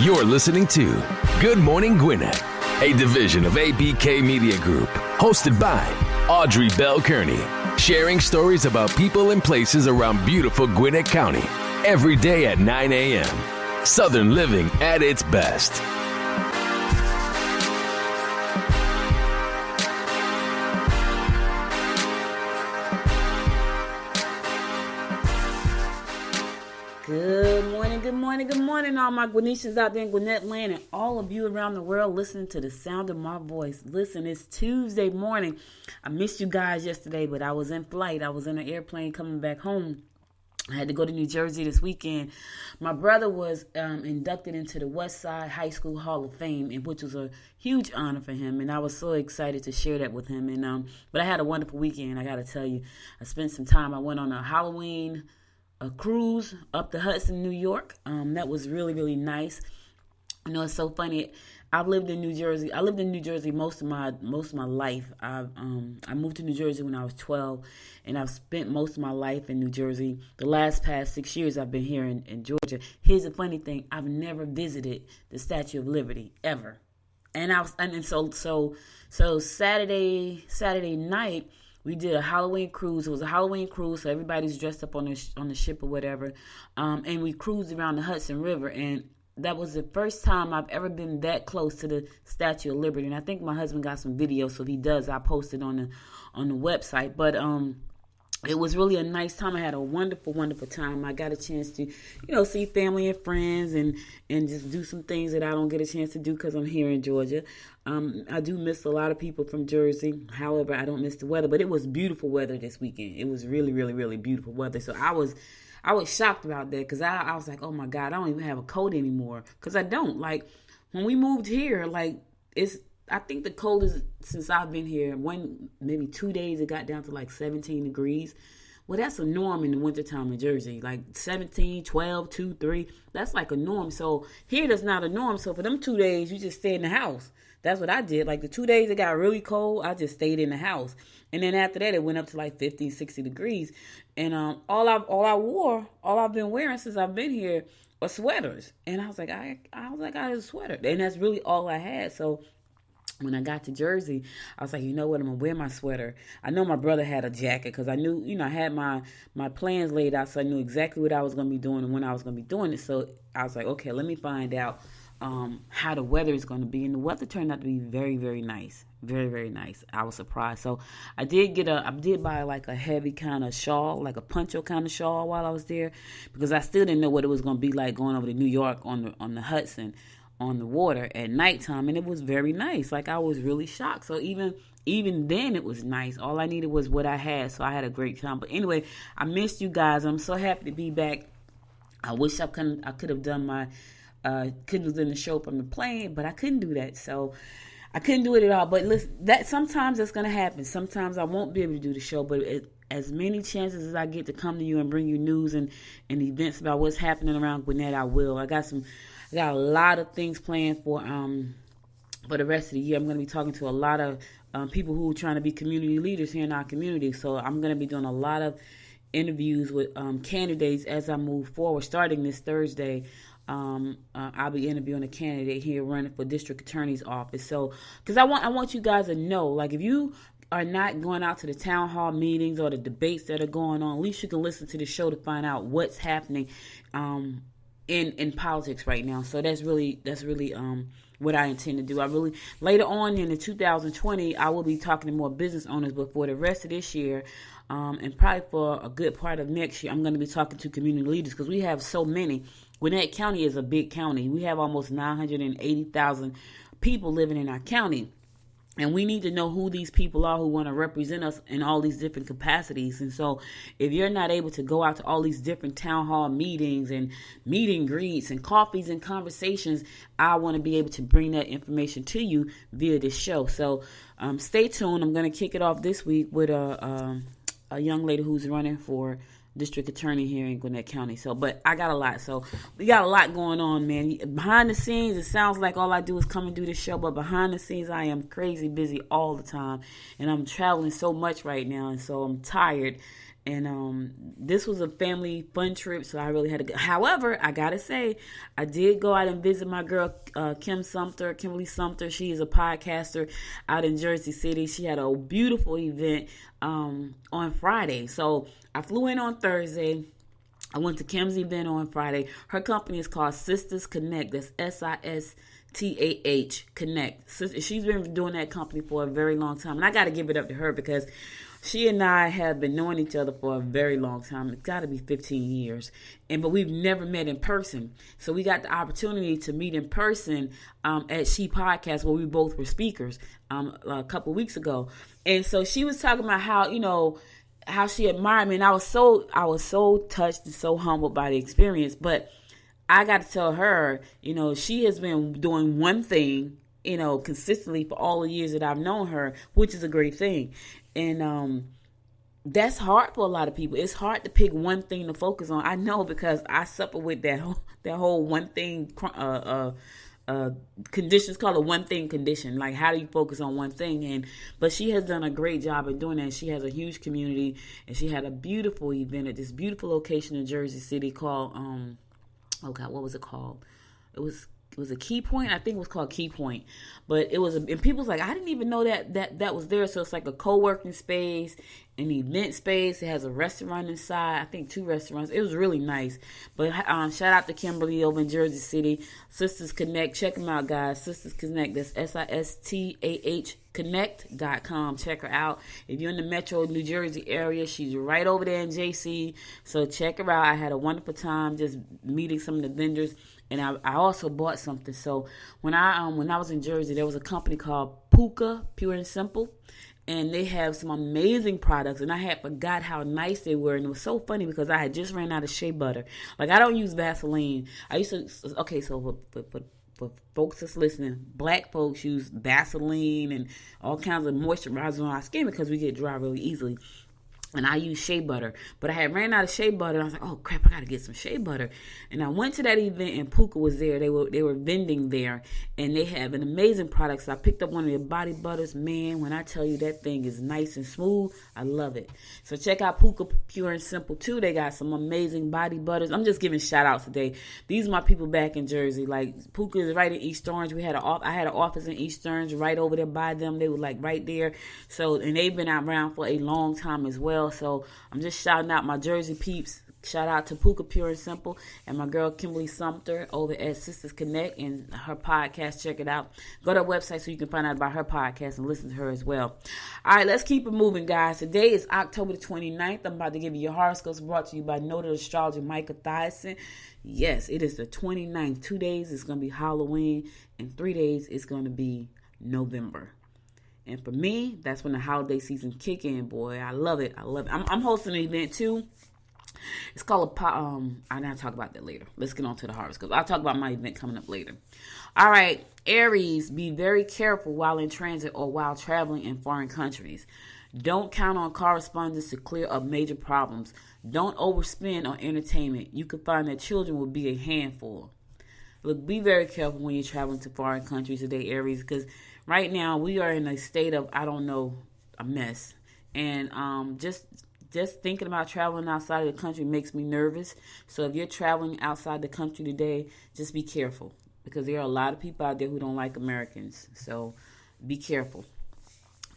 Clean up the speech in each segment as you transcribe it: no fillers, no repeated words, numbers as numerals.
You're listening to Good Morning Gwinnett, a division of ABK Media Group, hosted by Audrey Bell Kearney, sharing stories about people and places around beautiful Gwinnett County every day at 9 a.m. Southern living at its best. Good morning, all my Gwinnetians out there in Gwinnett land and all of you around the world listening to the sound of my voice. Listen, it's Tuesday morning. I missed you guys yesterday, but I was in flight. I was in an airplane coming back home. I had to go to New Jersey this weekend. My brother was inducted into the West Side High School Hall of Fame, which was a huge honor for him, and I was so excited to share that with him. And but I had a wonderful weekend, I got to tell you. I spent some time. I went on a Halloween cruise up the Hudson, New York. That was really, really nice. You know, it's so funny. I've lived in New Jersey. I lived in New Jersey most of my life. I moved to New Jersey when I was 12, and I've spent most of my life in New Jersey. The past 6 years I've been here in Georgia. Here's the funny thing: I've never visited the Statue of Liberty ever. And so Saturday night, we did a Halloween cruise. It was a Halloween cruise, so everybody's dressed up on the ship or whatever. And we cruised around the Hudson River, and that was the first time I've ever been that close to the Statue of Liberty. And I think my husband got some video, so if he does, I'll post it on the website. But it was really a nice time. I had a wonderful, wonderful time. I got a chance to, see family and friends and just do some things that I don't get a chance to do because I'm here in Georgia. I do miss a lot of people from Jersey. However, I don't miss the weather. But it was beautiful weather this weekend. It was really, really, really beautiful weather. So I was shocked about that because I was like, oh my God, I don't even have a coat anymore. Because I don't. Like, when we moved here, I think the coldest since I've been here, maybe 2 days, it got down to like 17 degrees. Well, that's a norm in the wintertime in Jersey. Like 17, 12, 2, 3. That's like a norm. So here, that's not a norm. So for them 2 days, you just stay in the house. That's what I did. Like the 2 days it got really cold, I just stayed in the house. And then after that, it went up to like 50, 60 degrees. And all I've been wearing since I've been here are sweaters. And I was like, I had a sweater. And that's really all I had. So when I got to Jersey, I was like, you know what, I'm going to wear my sweater. I know my brother had a jacket because I knew, I had my plans laid out, so I knew exactly what I was going to be doing and when I was going to be doing it. So I was like, okay, let me find out how the weather is going to be. And the weather turned out to be very, very nice. Very, very nice. I was surprised. So I did buy like a heavy kind of shawl, like a poncho kind of shawl while I was there, because I still didn't know what it was going to be like going over to New York on the Hudson, on the water at nighttime, and it was very nice. Like, I was really shocked. So even then it was nice. All I needed was what I had, so I had a great time. But anyway, I missed you guys. I'm so happy to be back. I wish I could have done the show from the plane, but I couldn't do that. So I couldn't do it at all. But listen, sometimes that's going to happen. Sometimes I won't be able to do the show, but as many chances as I get to come to you and bring you news and events about what's happening around Gwinnett, I will. I got a lot of things planned for the rest of the year. I'm going to be talking to a lot of people who are trying to be community leaders here in our community. So I'm going to be doing a lot of interviews with candidates as I move forward. Starting this Thursday, I'll be interviewing a candidate here running for district attorney's office. So, because I want you guys to know, like, if you are not going out to the town hall meetings or the debates that are going on, at least you can listen to the show to find out what's happening in politics right now. So that's really what I intend to do. Later on in the 2020, I will be talking to more business owners, but for the rest of this year, and probably for a good part of next year, I'm going to be talking to community leaders because we have so many. Gwinnett County is a big county. We have almost 980,000 people living in our county. And we need to know who these people are who want to represent us in all these different capacities. And so if you're not able to go out to all these different town hall meetings and meet and greets and coffees and conversations, I want to be able to bring that information to you via this show. So stay tuned. I'm going to kick it off this week with a young lady who's running for district attorney here in Gwinnett County. But I got a lot. So we got a lot going on, man. Behind the scenes, it sounds like all I do is come and do this show, but behind the scenes, I am crazy busy all the time. And I'm traveling so much right now, and so I'm tired. And this was a family fun trip, so I really had to go. However, I gotta say, I did go out and visit my girl Kimberly Sumter. She is a podcaster out in Jersey City. She had a beautiful event on Friday. So I flew in on Thursday. I went to Kim's event on Friday. Her company is called Sisters Connect. That's SISTAH Connect. She's been doing that company for a very long time. And I got to give it up to her because she and I have been knowing each other for a very long time. It's got to be 15 years. But we've never met in person. So we got the opportunity to meet in person at She Podcast, where we both were speakers a couple weeks ago. And so she was talking about how she admired me, and I was so touched and so humbled by the experience. But I got to tell her, she has been doing one thing, consistently for all the years that I've known her, which is a great thing. And that's hard for a lot of people. It's hard to pick one thing to focus on. I know, because I suffer with that whole one thing condition. It's called a one thing condition. Like, how do you focus on one thing? But she has done a great job of doing that. She has a huge community, and she had a beautiful event at this beautiful location in Jersey City called what was it called? It was a Key Point. I think it was called Key Point. But it was, and people was like, I didn't even know that was there. So it's like a co-working space, an event space. It has a restaurant inside. I think 2 restaurants. It was really nice. But shout out to Kimberly over in Jersey City. Sisters Connect. Check them out, guys. Sisters Connect. That's SISTAH Connect.com. Check her out. If you're in the Metro New Jersey area, she's right over there in JC. So check her out. I had a wonderful time just meeting some of the vendors. And I also bought something. So when I was in Jersey, there was a company called Puka, Pure and Simple. And they have some amazing products. And I had forgot how nice they were. And it was so funny because I had just ran out of shea butter. Like, I don't use Vaseline. I used to, okay, so for folks that's listening, black folks use Vaseline and all kinds of moisturizer on our skin because we get dry really easily. And I use shea butter. But I had ran out of shea butter. I was like, oh, crap, I got to get some shea butter. And I went to that event, and Puka was there. They were vending there. And they have an amazing product. So I picked up one of their body butters. Man, when I tell you that thing is nice and smooth, I love it. So check out Puka Pure and Simple, too. They got some amazing body butters. I'm just giving shout-outs today. These are my people back in Jersey. Like, Puka is right in East Orange. I had an office in East Orange right over there by them. They were, like, right there. So, and they've been around for a long time as well. So I'm just shouting out my Jersey peeps. Shout out to Puka Pure and Simple and my girl Kimberly Sumter over at Sisters Connect and her podcast. Check it out. Go to her website so you can find out about her podcast and listen to her as well. All right, let's keep it moving, guys. Today is October the 29th. I'm about to give you your horoscopes, brought to you by noted astrologer Micah Thiason. Yes, it is the 29th. 2 days it's going to be Halloween, and 3 days it's going to be November. And for me, that's when the holiday season kick in, boy. I love it. I'm hosting an event too. It's called I'm gonna talk about that later. Let's get on to the horoscope. I'll talk about my event coming up later. All right, Aries, be very careful while in transit or while traveling in foreign countries. Don't count on correspondence to clear up major problems. Don't overspend on entertainment. You could find that children will be a handful. Look, be very careful when you're traveling to foreign countries today, Aries, because right now we are in a state of, a mess. And just thinking about traveling outside of the country makes me nervous. So if you're traveling outside the country today, just be careful, because there are a lot of people out there who don't like Americans. So be careful.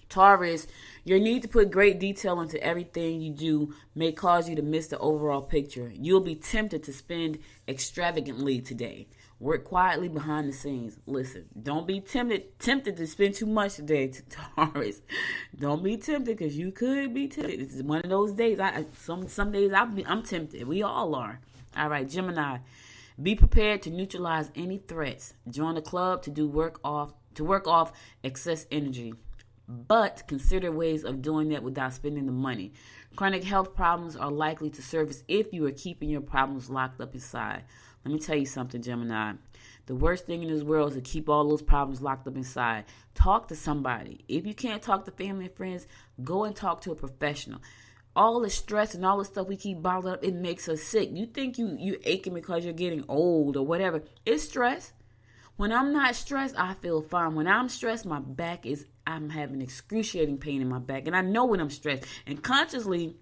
Taurus, your need to put great detail into everything you do may cause you to miss the overall picture. You'll be tempted to spend extravagantly today. Work quietly behind the scenes. Listen, don't be tempted to spend too much today, Taurus. Don't be tempted, because you could be tempted. It's one of those days. Some days I'm tempted. We all are. All right, Gemini, be prepared to neutralize any threats. Join the club to work off excess energy. But consider ways of doing that without spending the money. Chronic health problems are likely to surface if you are keeping your problems locked up inside. Let me tell you something, Gemini. The worst thing in this world is to keep all those problems locked up inside. Talk to somebody. If you can't talk to family and friends, go and talk to a professional. All the stress and all the stuff we keep bottled up, it makes us sick. You think you aching because you're getting old or whatever. It's stress. When I'm not stressed, I feel fine. When I'm stressed, I'm having excruciating pain in my back. And I know when I'm stressed. And consciously,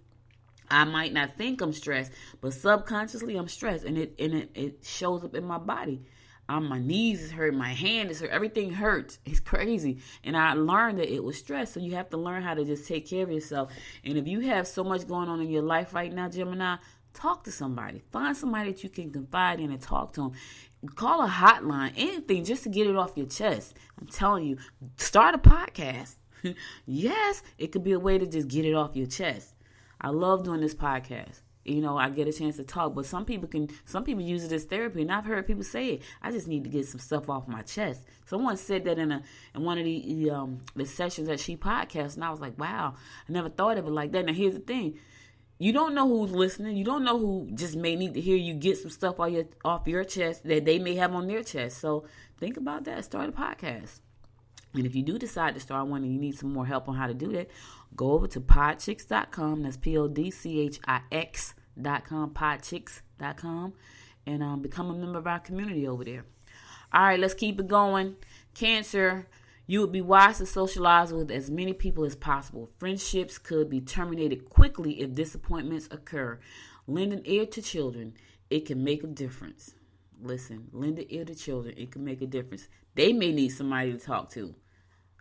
I might not think I'm stressed, but subconsciously I'm stressed, and it shows up in my body. My knees is hurt, my hand is hurt, everything hurts. It's crazy. And I learned that it was stress. So you have to learn how to just take care of yourself. And if you have so much going on in your life right now, Gemini, talk to somebody. Find somebody that you can confide in and talk to them. Call a hotline, anything, just to get it off your chest. I'm telling you, start a podcast. Yes, it could be a way to just get it off your chest. I love doing this podcast. You know, I get a chance to talk, but some people use it as therapy, and I've heard people say it. I just need to get some stuff off my chest. Someone said that in one of the sessions that she podcasts, and I was like, wow, I never thought of it like that. Now here's the thing: you don't know who's listening. You don't know who just may need to hear you get some stuff off your chest that they may have on their chest. So think about that. Start a podcast. And if you do decide to start one and you need some more help on how to do that, go over to podchicks.com. That's podchix.com, podchicks.com, and become a member of our community over there. All right, let's keep it going. Cancer, you would be wise to socialize with as many people as possible. Friendships could be terminated quickly if disappointments occur. Lend an ear to children. It can make a difference. Listen, lend an ear to children. It can make a difference. They may need somebody to talk to.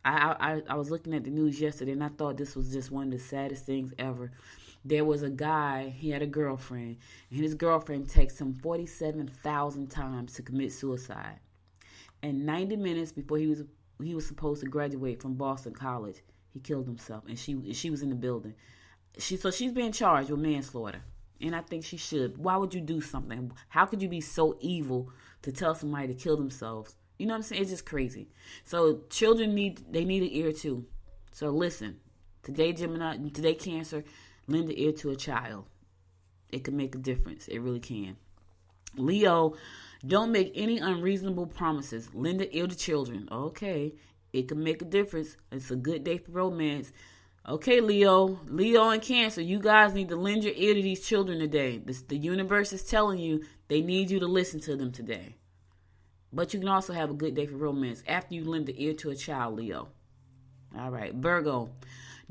I was looking at the news yesterday, and I thought this was just one of the saddest things ever. There was a guy, he had a girlfriend, and his girlfriend texted him 47,000 times to commit suicide. And 90 minutes before he was supposed to graduate from Boston College, he killed himself, and she was in the building. She's being charged with manslaughter, and I think she should. Why would you do something? How could you be so evil to tell somebody to kill themselves? You know what I'm saying? It's just crazy. So children need an ear too. So listen, today Gemini, today Cancer, lend an ear to a child. It can make a difference. It really can. Leo, don't make any unreasonable promises. Lend an ear to children. Okay, it can make a difference. It's a good day for romance. Okay, Leo and Cancer, you guys need to lend your ear to these children today. The universe is telling you they need you to listen to them today. But you can also have a good day for romance after you lend the ear to a child, Leo. All right, Virgo.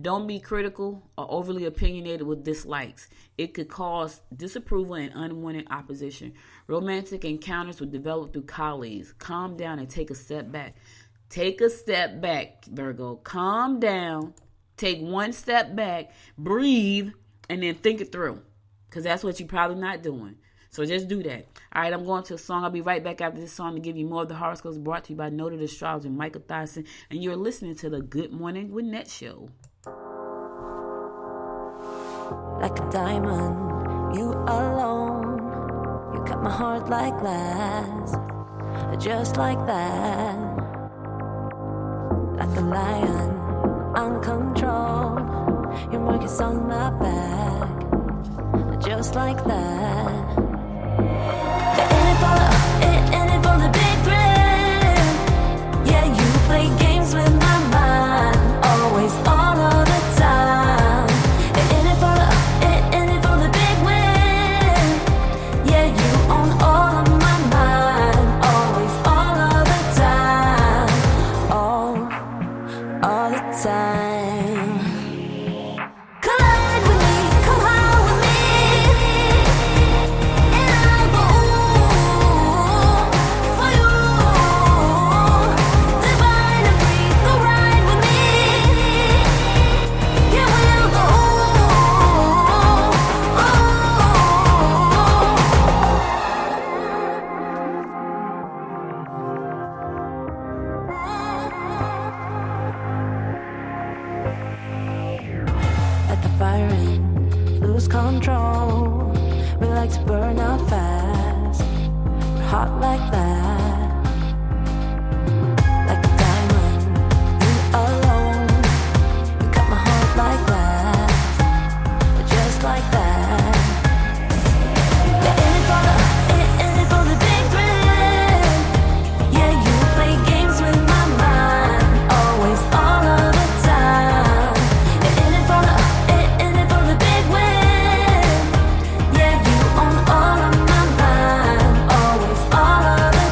Don't be critical or overly opinionated with dislikes. It could cause disapproval and unwanted opposition. Romantic encounters will develop through colleagues. Calm down and take a step back. Take a step back, Virgo. Calm down. Take one step back. Breathe. And then think it through. Because that's what you're probably not doing. So just do that. All right, I'm going to a song. I'll be right back after this song to give you more of the horoscopes brought to you by noted astrologer Michael Thyssen. And you're listening to the Good Morning Gwinnett Show. Like a diamond, you alone. You cut my heart like glass, just like that. Like a lion, on control. Your mark is on my back, just like that. In it for the big thrill. Yeah, you play games with my mind, always, all of the time. In it for the big win. Yeah, you own all of my mind, always, all of the time, all the time. Collide with me, come high with me, and I'll go for you. Divine and free, go ride with me. Yeah, we'll go. Let the fire in, lose control. We like to burn out fast. We're hot like that. Like a diamond, you alone. You cut my heart like glass, just like that. Yeah, in it for the big thrill. Yeah, you play games with my mind, always, all of the time. In it for the big win. Yeah, you own all of my mind, always, all of the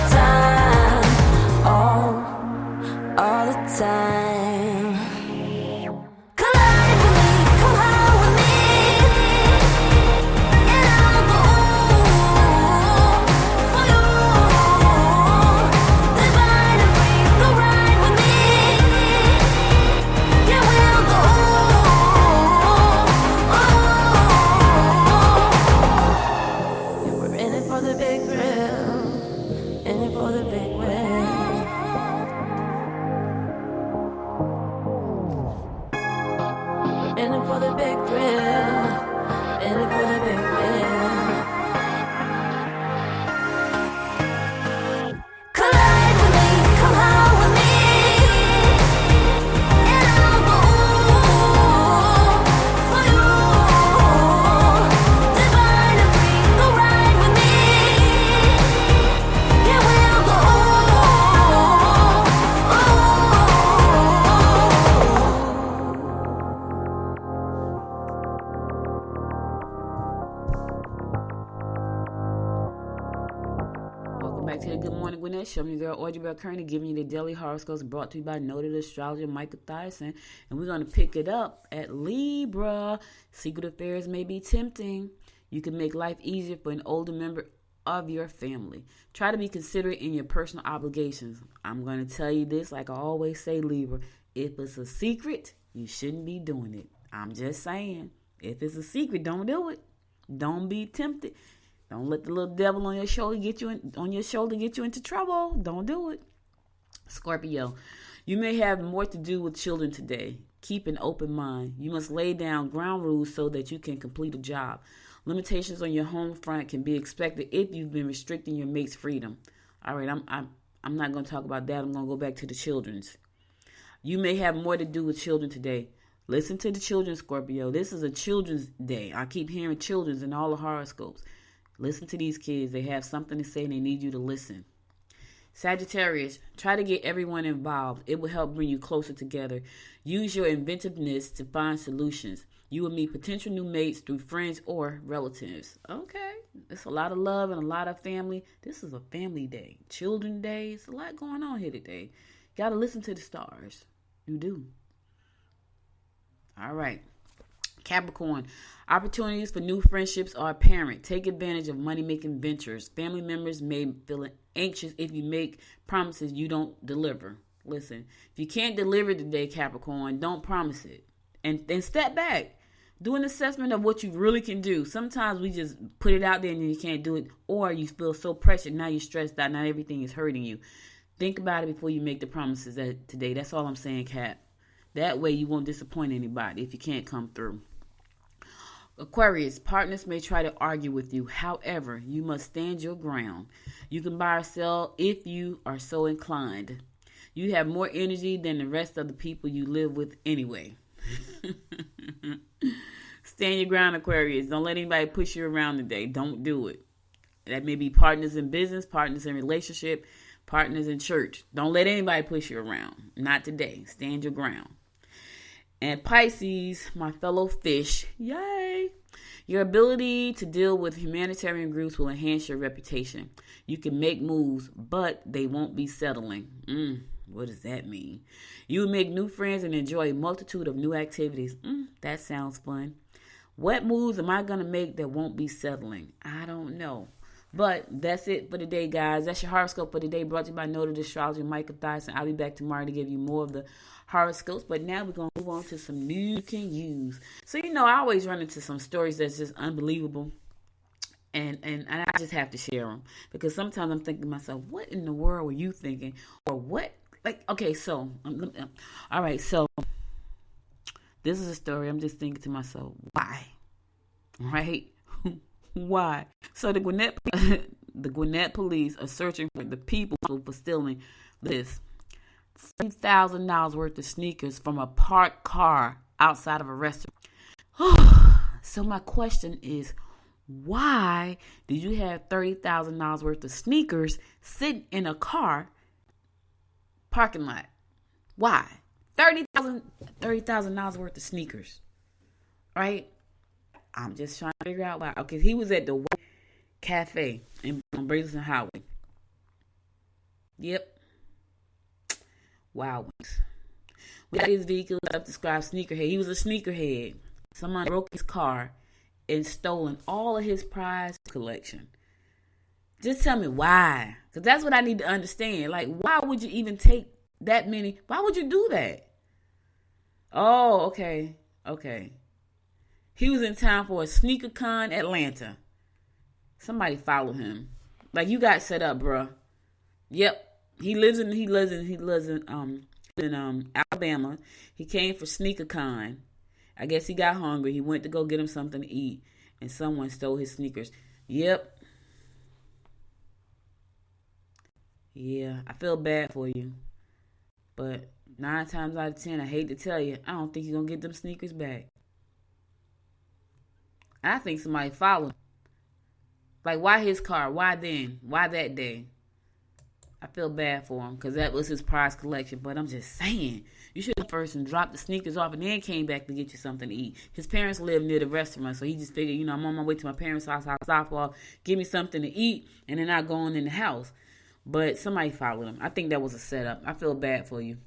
thrill, in it for the big win. In it for the big thrill, in it for the big win. Collide with me, come high with me, and I'll go for you. Divine and free, go ride with me, yeah, we'll go. Welcome back to the Good Morning Gwinnett Show. I'm your girl, Audrey Bell Kearney, giving you the daily horoscopes brought to you by noted astrologer Michael Thyssen. And we're going to pick it up at Libra. Secret affairs may be tempting. You can make life easier for an older member of your family. Try to be considerate in your personal obligations. I'm going to tell you this, like I always say, Libra. If it's a secret, you shouldn't be doing it. I'm just saying. If it's a secret, don't do it. Don't be tempted. Don't let the little devil on your shoulder get you into trouble. Don't do it. Scorpio, you may have more to do with children today. Keep an open mind. You must lay down ground rules so that you can complete a job. Limitations on your home front can be expected if you've been restricting your mate's freedom. All right, I'm not going to talk about that. I'm going to go back to the children's. You may have more to do with children today. Listen to the children, Scorpio. This is a children's day. I keep hearing children's in all the horoscopes. Listen to these kids. They have something to say and they need you to listen. Sagittarius, try to get everyone involved. It will help bring you closer together. Use your inventiveness to find solutions. You will meet potential new mates through friends or relatives. Okay. It's a lot of love and a lot of family. This is a family day. Children's day. It's a lot going on here today. Got to listen to the stars. You do. All right. Capricorn, opportunities for new friendships are apparent. Take advantage of money-making ventures. Family members may feel anxious if you make promises you don't deliver. Listen, if you can't deliver today, Capricorn, don't promise it. And step back. Do an assessment of what you really can do. Sometimes we just put it out there and you can't do it, or you feel so pressured. Now you're stressed out. Now everything is hurting you. Think about it before you make the promises today. That's all I'm saying, Cap. That way you won't disappoint anybody if you can't come through. Aquarius, partners may try to argue with you. However, you must stand your ground. You can buy or sell if you are so inclined. You have more energy than the rest of the people you live with anyway. Stand your ground, Aquarius. Don't let anybody push you around today. Don't do it. That may be partners in business, partners in relationship, partners in church. Don't let anybody push you around. Not today. Stand your ground. And Pisces, my fellow fish, yay! Your ability to deal with humanitarian groups will enhance your reputation. You can make moves, but they won't be settling. What does that mean? You will make new friends and enjoy a multitude of new activities. That sounds fun. What moves am I going to make that won't be settling? I don't know. But that's it for today, guys. That's your horoscope for today, brought to you by noted astrologer Michael Thyssen. I'll be back tomorrow to give you more of the horoscopes. But now we're going to move on to some news you can use. So, I always run into some stories that's just unbelievable. And I just have to share them. Because sometimes I'm thinking to myself, what in the world were you thinking? Or what? Okay, so, all right, so this is a story. I'm just thinking to myself, why? Right? Why? So the Gwinnett police are searching for the people for stealing this $3,000 worth of sneakers from a parked car outside of a restaurant. So my question is, why did you have $30,000 worth of sneakers sitting in a parking lot? Why? $30,000 worth of sneakers, right? I'm just trying to figure out why. Okay, he was at the Cafe on Brazelton Highway. Yep. Wow. We got his vehicle up described sneakerhead. He was a sneakerhead. Someone broke his car and stolen all of his prize collection. Just tell me why. Because that's what I need to understand. Like, why would you even take that many? Why would you do that? Oh, okay. Okay. He was in town for a sneaker con Atlanta. Somebody follow him. Like, you got set up, bruh. Yep. He lives in Alabama. He came for SneakerCon. I guess he got hungry. He went to go get him something to eat, and someone stole his sneakers. Yep. Yeah, I feel bad for you. But 9 times out of 10, I hate to tell you, I don't think you're going to get them sneakers back. I think somebody followed him. Like, why his car? Why then? Why that day? I feel bad for him because that was his prize collection. But I'm just saying, you should have first and dropped the sneakers off and then came back to get you something to eat. His parents live near the restaurant, so he just figured, I'm on my way to my parents' house, I'll stop off, give me something to eat, and then I'll go on in the house. But somebody followed him. I think that was a setup. I feel bad for you.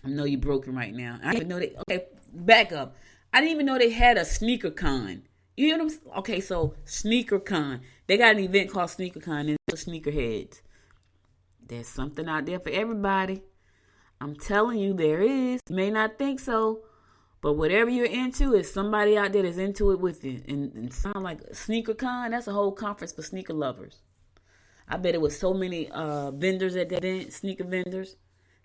I know you're broken right now. I didn't even know okay, back up. I didn't even know they had a sneaker con. You hear what I'm saying? Okay, so SneakerCon. They got an event called SneakerCon and it's for sneakerheads. There's something out there for everybody. I'm telling you, there is. You may not think so, but whatever you're into, is somebody out there that's into it with you. And sound like SneakerCon, that's a whole conference for sneaker lovers. I bet it was so many vendors at that event, sneaker vendors.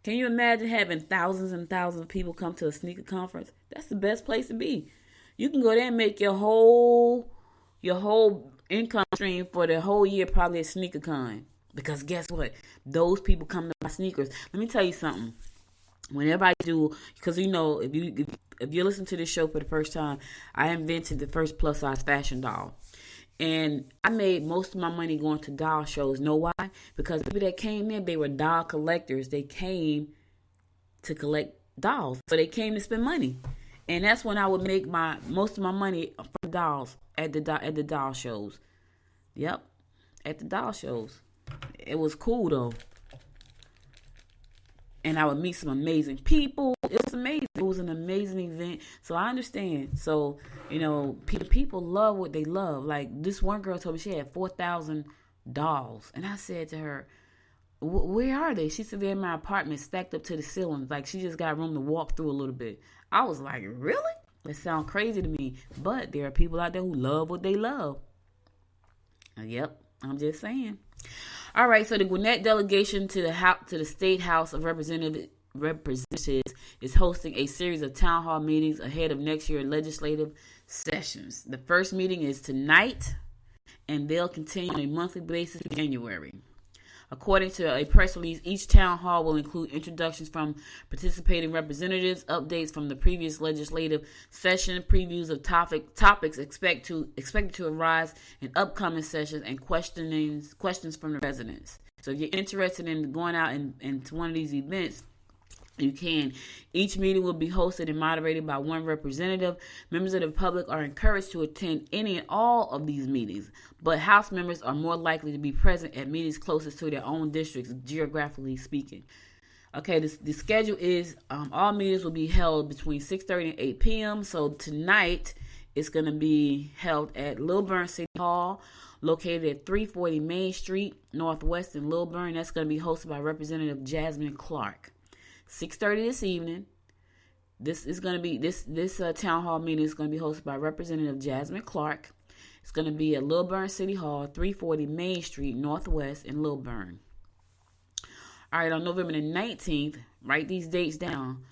Can you imagine having thousands and thousands of people come to a sneaker conference? That's the best place to be. You can go there and make your whole income stream for the whole year probably at SneakerCon. Because guess what? Those people come to buy sneakers. Let me tell you something. Whenever I do, because if you listen to this show for the first time, I invented the first plus size fashion doll. And I made most of my money going to doll shows. Know why? Because people that came in, they were doll collectors. They came to collect dolls. So they came to spend money. And that's when I would make most of my money from dolls at the doll shows. Yep, at the doll shows. It was cool though. And I would meet some amazing people. It was amazing. It was an amazing event. So I understand. So, people love what they love. Like this one girl told me she had 4,000 dolls. And I said to her, where are they? She said they're in my apartment stacked up to the ceiling. Like she just got room to walk through a little bit. I was like, really? That sounds crazy to me. But there are people out there who love what they love. Yep, I'm just saying. All right, so the Gwinnett delegation to the State House of Representatives is hosting a series of town hall meetings ahead of next year's legislative sessions. The first meeting is tonight, and they'll continue on a monthly basis in January. According to a press release, each town hall will include introductions from participating representatives, updates from the previous legislative session, previews of topics expected to arise in upcoming sessions, and questions from the residents. So if you're interested in going out and to one of these events, you can. Each meeting will be hosted and moderated by one representative. Members of the public are encouraged to attend any and all of these meetings, but House members are more likely to be present at meetings closest to their own districts, geographically speaking. Okay, the schedule is all meetings will be held between 6:30 and 8 p.m. So tonight it's going to be held at Lilburn City Hall, located at 340 Main Street, Northwest in Lilburn. That's going to be hosted by Representative Jasmine Clark. 6:30 this evening. This is going to be this town hall meeting is going to be hosted by Representative Jasmine Clark. It's going to be at Lilburn City Hall, 340 Main Street, Northwest in Lilburn. All right, on November the 19th, write these dates down.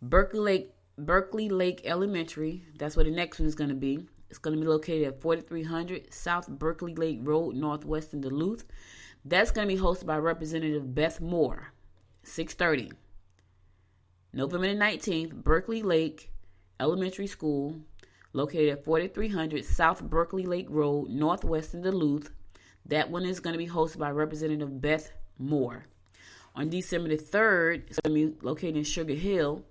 Berkeley Lake Elementary. That's where the next one is going to be. It's going to be located at 4300 South Berkeley Lake Road, Northwest in Duluth. That's going to be hosted by Representative Beth Moore. 6:30. November the 19th, Berkeley Lake Elementary School, located at 4300 South Berkeley Lake Road, Northwest in Duluth. That one is going to be hosted by Representative Beth Moore. On December the 3rd, it's going to be located in Sugar Hill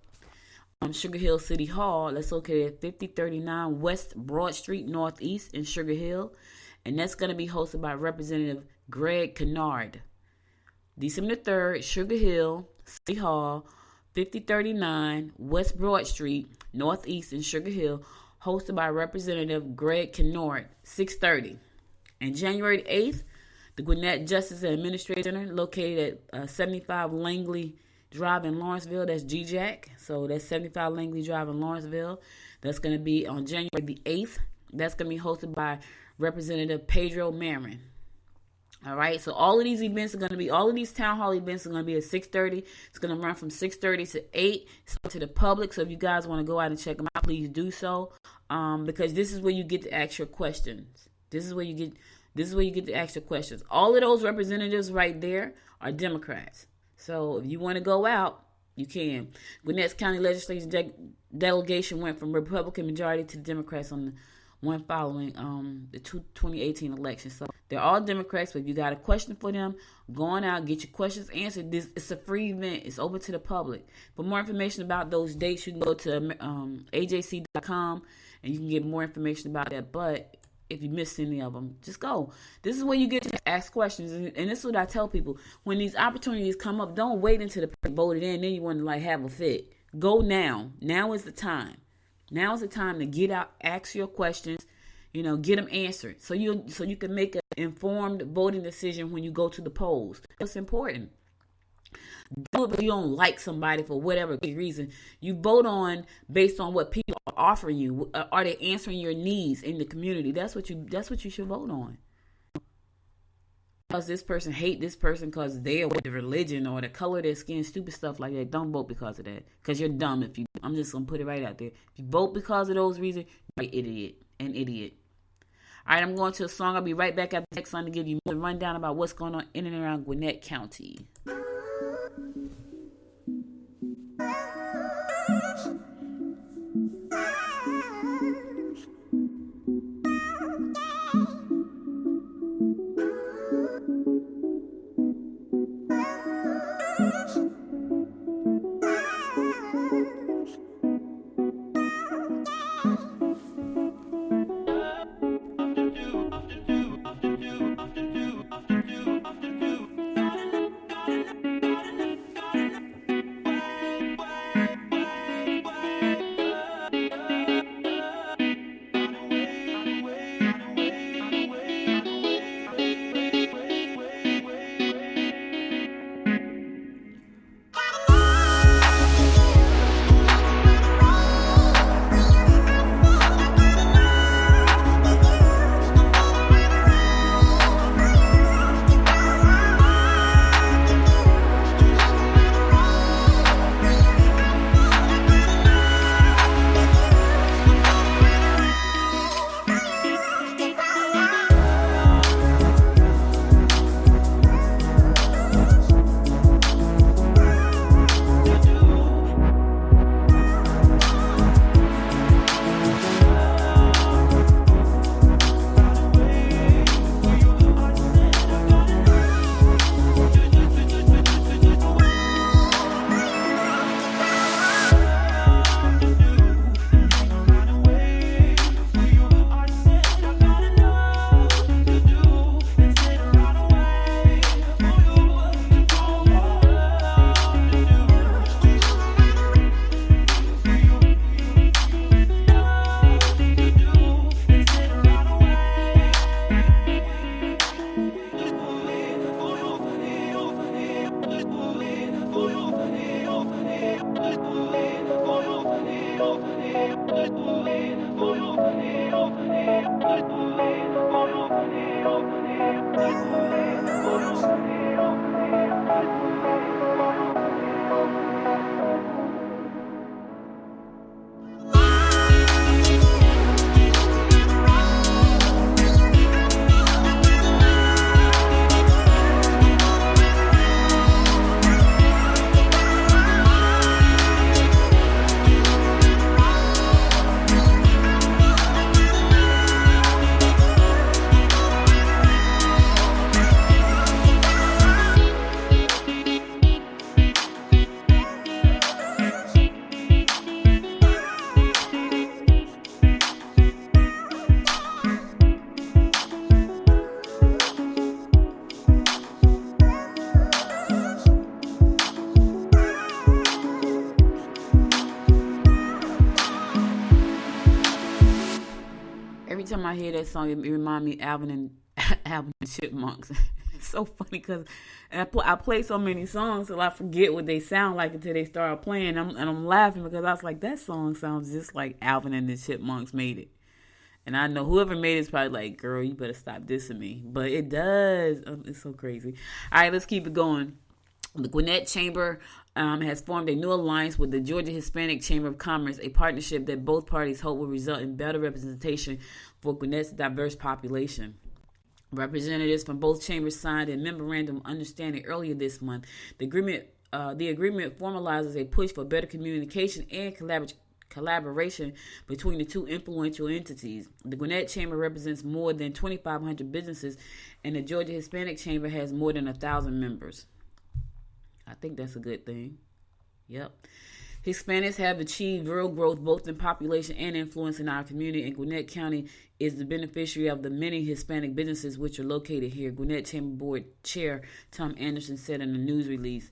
City Hall. That's located at 5039 West Broad Street, Northeast in Sugar Hill. And that's going to be hosted by Representative Greg Kennard. December the 3rd, Sugar Hill City Hall, 5039 West Broad Street, Northeast in Sugar Hill, hosted by Representative Greg Kennard, 6:30. And January 8th, the Gwinnett Justice and Administrative Center, located at 75 Langley Drive in Lawrenceville. That's GJAC. So that's 75 Langley Drive in Lawrenceville. That's going to be on January the 8th. That's going to be hosted by Representative Pedro Marin. All right, so all of these town hall events are going to be at 6:30. It's going to run from 6:30 to 8. It's to the public, so if you guys want to go out and check them out, please do so. Because this is where you get to ask your questions. This is where you get to ask your questions. All of those representatives right there are Democrats. So if you want to go out, you can. Gwinnett County Legislature delegation went from Republican majority to Democrats on the one following the 2018 election. So they're all Democrats, but if you got a question for them, go on out, get your questions answered. It's a free event. It's open to the public. For more information about those dates, you can go to ajc.com and you can get more information about that. But if you missed any of them, just go. This is where you get to ask questions. And this is what I tell people. When these opportunities come up, don't wait until the person voted in, then you want to have a fit. Go now. Now is the time. Now is the time to get out, ask your questions, get them answered. So you can make an informed voting decision when you go to the polls. It's important. Do it if you don't like somebody for whatever reason. You vote on based on what people are offering you. Are they answering your needs in the community? That's what you should vote on. Because this person hate this person because they're with the religion or the color of their skin, stupid stuff like that. Don't vote because of that. Because you're dumb if you. I'm just gonna put it right out there. If you vote because of those reasons, you're an idiot. All right, I'm going to a song. I'll be right back after the next song to give you more rundown about what's going on in and around Gwinnett County. Time I hear that song, it reminds me of Alvin and Chipmunks. It's so funny because I play so many songs till I forget what they sound like until they start playing. I'm laughing because I was like, that song sounds just like Alvin and the Chipmunks made it. And I know whoever made it's probably like, girl, you better stop dissing me. But it does. It's so crazy. All right, let's keep it going. The Gwinnett Chamber has formed a new alliance with the Georgia Hispanic Chamber of Commerce, a partnership that both parties hope will result in better representation for Gwinnett's diverse population. Representatives from both chambers signed a memorandum of understanding earlier this month. The agreement formalizes a push for better communication and collaboration between the two influential entities. The Gwinnett Chamber represents more than 2,500 businesses, and the Georgia Hispanic Chamber has more than 1,000 members. I think that's a good thing. Yep. Hispanics have achieved real growth both in population and influence in our community, and Gwinnett County is the beneficiary of the many Hispanic businesses which are located here. Gwinnett Chamber Board Chair Tom Anderson said in a news release,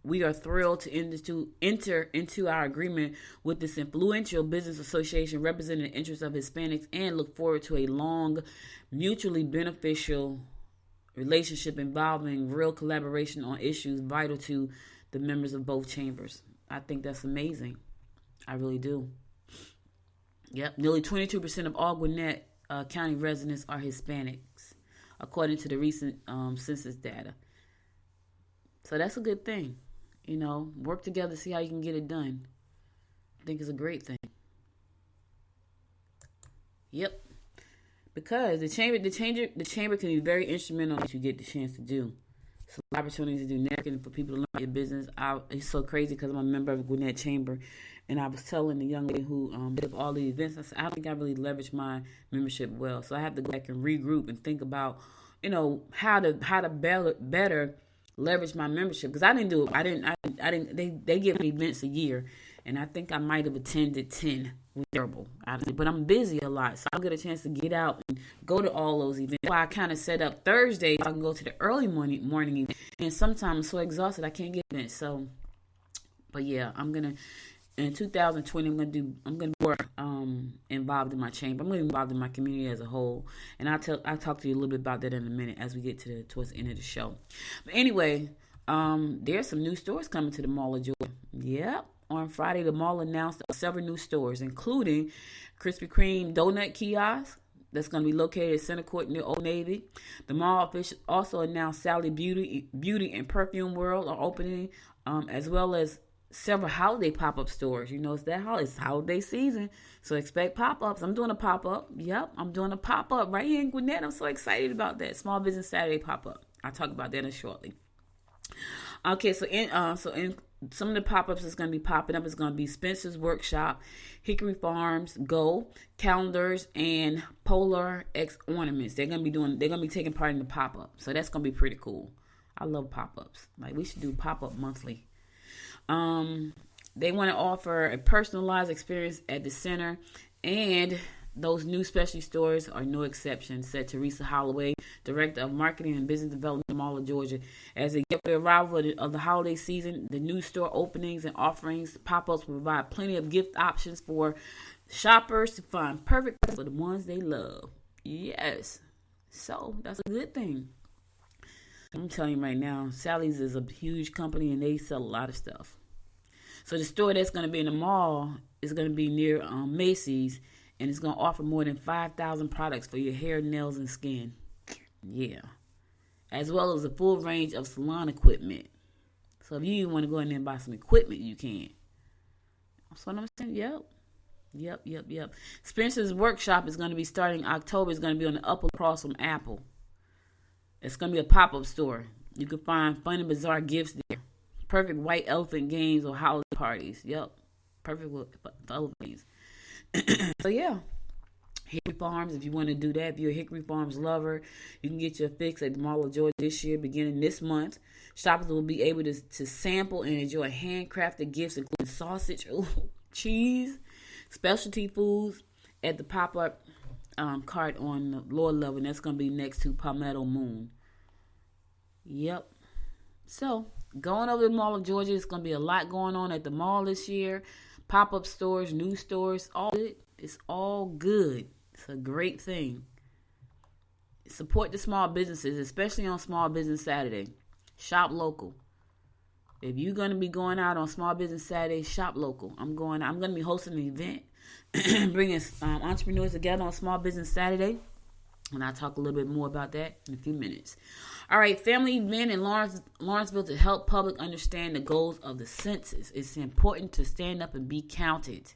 we are thrilled to enter into our agreement with this influential business association representing the interests of Hispanics and look forward to a long, mutually beneficial relationship involving real collaboration on issues vital to the members of both chambers. I think that's amazing. I really do. Yep. Nearly 22% of all Gwinnett County residents are Hispanics, according to the recent census data. So that's a good thing. You know, work together, see how you can get it done. I think it's a great thing. Yep. Because the chamber can be very instrumental if you get the chance to do. So opportunities to do networking for people to learn your business. It's so crazy because I'm a member of the Gwinnett Chamber, and I was telling the young lady who did all the events, I said, I don't think I really leveraged my membership well. So I have to go back and regroup and think about, you know, how to better leverage my membership, because I didn't do it. I didn't. They give me events a year, and I think I might have attended 10. Terrible, but I'm busy a lot, so I'll get a chance to get out and go to all those events. That's why I kind of set up Thursday so I can go to the early morning event. And sometimes I'm so exhausted I can't get events. So, but yeah, I'm gonna in 2020 I'm gonna be more involved in my chamber. I'm gonna be involved in my community as a whole, and I'll talk to you a little bit about that in a minute as we get towards the end of the show. But anyway, there's some new stores coming to the Mall of Georgia. Yep. On Friday, the mall announced several new stores, including Krispy Kreme donut kiosk that's going to be located at Center Court near Old Navy. The mall official also announced Sally Beauty and Perfume World are opening, as well as several holiday pop-up stores. You know, it's holiday season, so expect pop-ups. I'm doing a pop-up. Yep, I'm doing a pop-up right here in Gwinnett. I'm so excited about that. Small Business Saturday pop-up. I'll talk about that shortly. Okay, so in some of the pop-ups that's going to be popping up is going to be Spencer's Workshop, Hickory Farms Go, calendars, and Polar X ornaments. They're going to be taking part in the pop-up. So that's going to be pretty cool. I love pop-ups. Like, we should do pop-up monthly. They want to offer a personalized experience at the center, and those new specialty stores are no exception, said Teresa Holloway, Director of Marketing and Business Development at Mall of Georgia. As they get the arrival of the holiday season, the new store openings and offerings, pop-ups will provide plenty of gift options for shoppers to find perfect for the ones they love. Yes. So, that's a good thing. I'm telling you right now, Sally's is a huge company and they sell a lot of stuff. So, the store that's going to be in the mall is going to be near Macy's, and it's going to offer more than 5,000 products for your hair, nails, and skin. Yeah. As well as a full range of salon equipment. So if you want to go in there and buy some equipment, you can. That's what I'm saying. Yep. Spencer's Workshop is going to be starting October. It's going to be on the upper across from Apple. It's going to be a pop-up store. You can find fun and bizarre gifts there. Perfect white elephant games or holiday parties. Yep. Perfect for elephant games. So yeah, Hickory Farms, if you want to do that, if you're a Hickory Farms lover, you can get your fix at the Mall of Georgia this year, beginning this month. Shoppers will be able to sample and enjoy handcrafted gifts, including sausage, cheese, specialty foods at the pop-up cart on the lower level, and that's going to be next to Palmetto Moon. Yep. So, going over to the Mall of Georgia, it's going to be a lot going on at the mall this year. Pop-up stores, new stores, all good. It's all good. It's a great thing. Support the small businesses, especially on Small Business Saturday. Shop local. If you're going to be going out on Small Business Saturday, shop local. I'm going to be hosting an event bringing entrepreneurs together on Small Business Saturday. And I'll talk a little bit more about that in a few minutes. All right, family event in Lawrenceville to help public understand the goals of the census. It's important to stand up and be counted.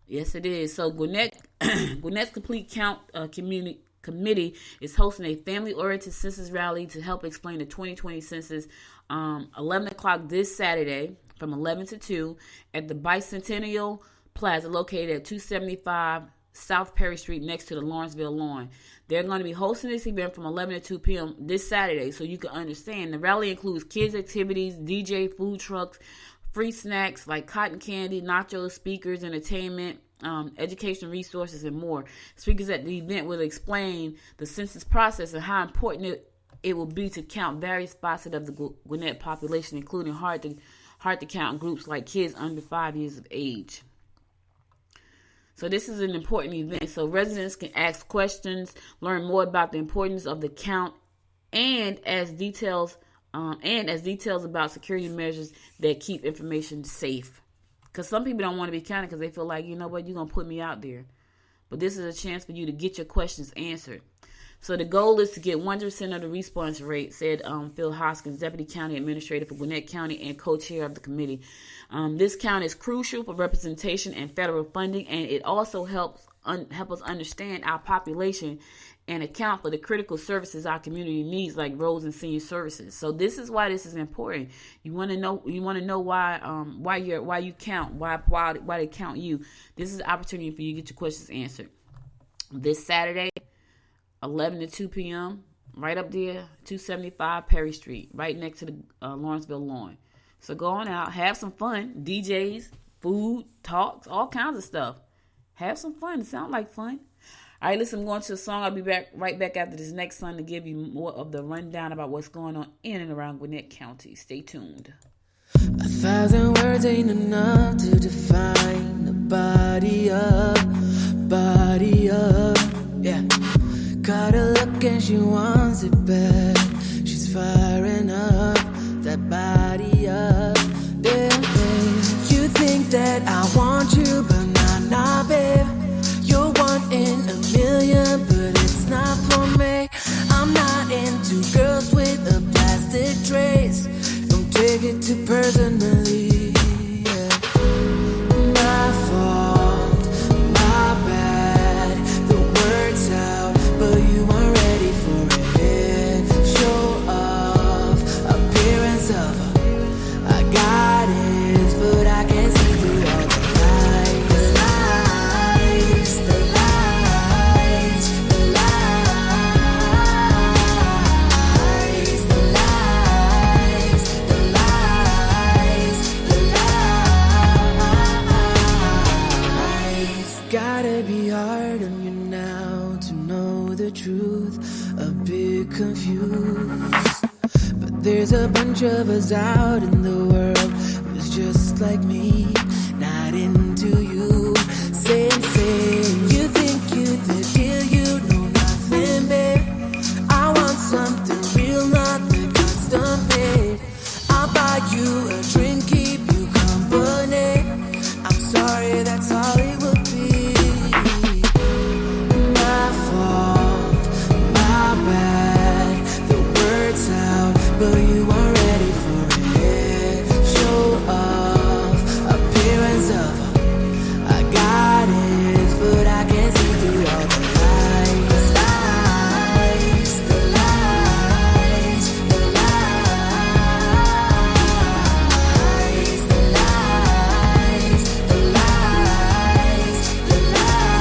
Yes, it is. So Gwinnett, Gwinnett's Complete Count Committee is hosting a family-oriented census rally to help explain the 2020 census 11 o'clock this Saturday from 11 to 2 at the Bicentennial Plaza located at 275 South Perry Street next to the Lawrenceville Lawn. They're going to be hosting this event from 11 to 2 p.m. this Saturday, so you can understand. The rally includes kids' activities, DJ, food trucks, free snacks like cotton candy, nachos, speakers, entertainment, education resources, and more. Speakers at the event will explain the census process and how important it will be to count various facets of the Gwinnett population, including hard to count groups like kids under 5 years of age. So this is an important event. So residents can ask questions, learn more about the importance of the count, and as details about security measures that keep information safe. Because some people don't want to be counted because they feel like, you know what, you're going to put me out there. But this is a chance for you to get your questions answered. So the goal is to get 100% of the response rate, said Phil Hoskins, Deputy County Administrator for Gwinnett County and co-chair of the committee. This count is crucial for representation and federal funding, and it also helps us understand our population and account for the critical services our community needs, like roads and senior services. So this is why this is important. You want to know why you count, why they count you. This is an opportunity for you to get your questions answered. This Saturday, 11 to 2 p.m., right up there, 275 Perry Street, right next to the Lawrenceville Lawn. So go on out, have some fun, DJs, food, talks, all kinds of stuff. Have some fun. It sounds like fun. All right, listen, I'm going to a song. I'll be right back after this next song to give you more of the rundown about what's going on in and around Gwinnett County. Stay tuned. 1,000 words ain't enough to define the body up, yeah. Got a look and she wants it back. She's firing up that body up, yeah. You think that I want you, but nah, babe. You're one in a million, but it's not for me. I'm not into girls with a plastic trace. Don't take it too personally, yeah. My fault, my bad. The word's out, but you aren't ready for it. Show off, appearance of I got it, but I can't see through all the lies. The lies, the lies, the lies, the lies, the lies. Gotta be hard on you now to know the truth. A bit confused, but there's a bunch of us out in the world who's just like me, not into you. Say, you think you the deal, you know nothing, babe. I want something real, not the custom made. I'll buy you a drink, keep you company. I'm sorry, that's all it would be. My fault, my bad. The word's out, but you aren't ready for it. Show off, appearance of I got it, but I can't see through all the lies. The lies, the lies, the lies, the lies, the lies, the lies.